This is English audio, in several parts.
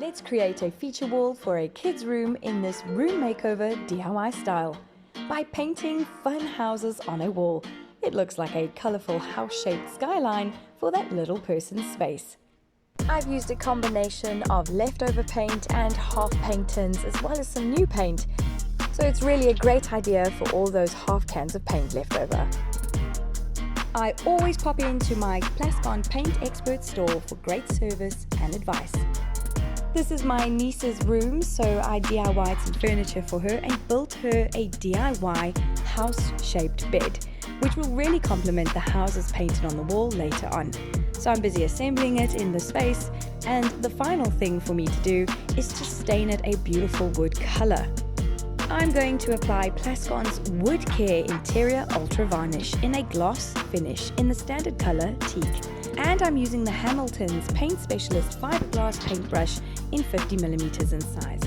Let's create a feature wall for a kid's room in this room makeover DIY style. By painting fun houses on a wall, it looks like a colorful house-shaped skyline for that little person's space. I've used a combination of leftover paint and half paint tins as well as some new paint, so it's really a great idea for all those half cans of paint left over. I always pop into my Plascon Paint Expert store for great service and advice. This is my niece's room, so I DIY'd some furniture for her and built her a DIY house-shaped bed, which will really complement the houses painted on the wall later on. So I'm busy assembling it in the space, and the final thing for me to do is to stain it a beautiful wood color. I'm going to apply Plascon's Wood Care Interior Ultra Varnish in a gloss finish in the standard color Teak. And I'm using the Hamilton's Paint Specialist fiberglass paintbrush in 50mm in size.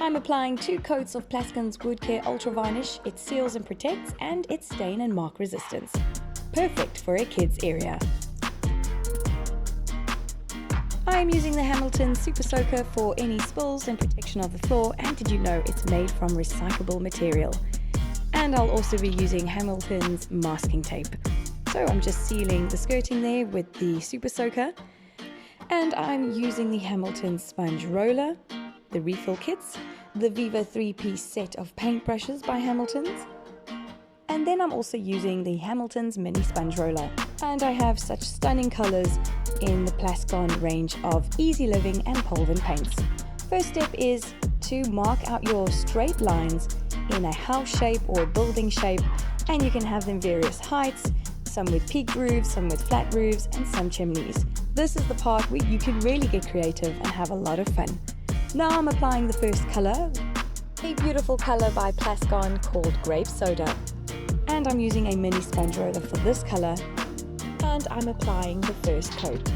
I'm applying 2 coats of Plascon's Wood Care Ultra Varnish. It seals and protects, and it's stain and mark resistance. Perfect for a kid's area. I am using the Hamilton's Supa Soaka for any spills and protection of the floor, and did you know it's made from recyclable material? And I'll also be using Hamilton's masking tape. So I'm just sealing the skirting there with the Supa Soaka, and I'm using the Hamilton sponge roller, the refill kits, the Viva 3-piece set of paintbrushes by Hamilton's, and then I'm also using the Hamilton's mini sponge roller. And I have such stunning colors in the Plascon range of Easy Living and Polvin paints. First step is to mark out your straight lines in a house shape or building shape, and you can have them various heights, some with peaked roofs, some with flat roofs, and some chimneys. This is the part where you can really get creative and have a lot of fun. Now I'm applying the first color, a beautiful color by Plascon called Grape Soda. And I'm using a mini sponge roller for this color, and I'm applying the first coat.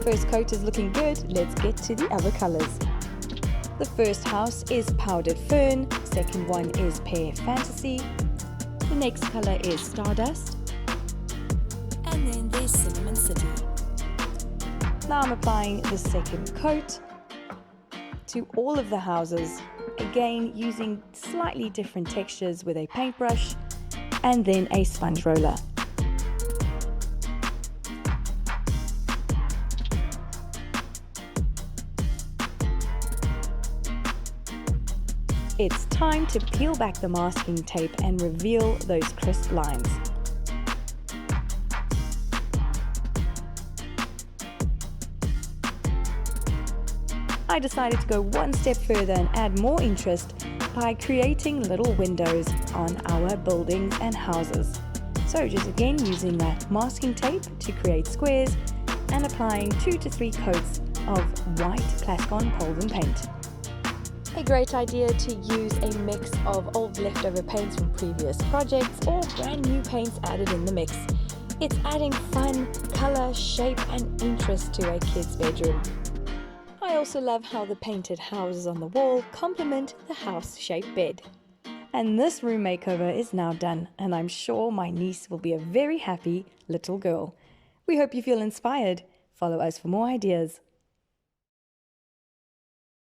First coat is looking good, let's get to the other colors. The first house is Powdered Fern, second one is Pear Fantasy, the next color is Stardust, and then there's Cinnamon City. Now I'm applying the second coat to all of the houses, again using slightly different textures with a paintbrush and then a sponge roller. It's time to peel back the masking tape and reveal those crisp lines. I decided to go one step further and add more interest by creating little windows on our buildings and houses. So just again using that masking tape to create squares and applying 2 to 3 coats of white Plascon Polvin paint. A great idea to use a mix of old leftover paints from previous projects or brand new paints added in the mix. It's adding fun, color, shape and interest to a kid's bedroom. I also love how the painted houses on the wall complement the house-shaped bed. And this room makeover is now done, and I'm sure my niece will be a very happy little girl. We hope you feel inspired. Follow us for more ideas.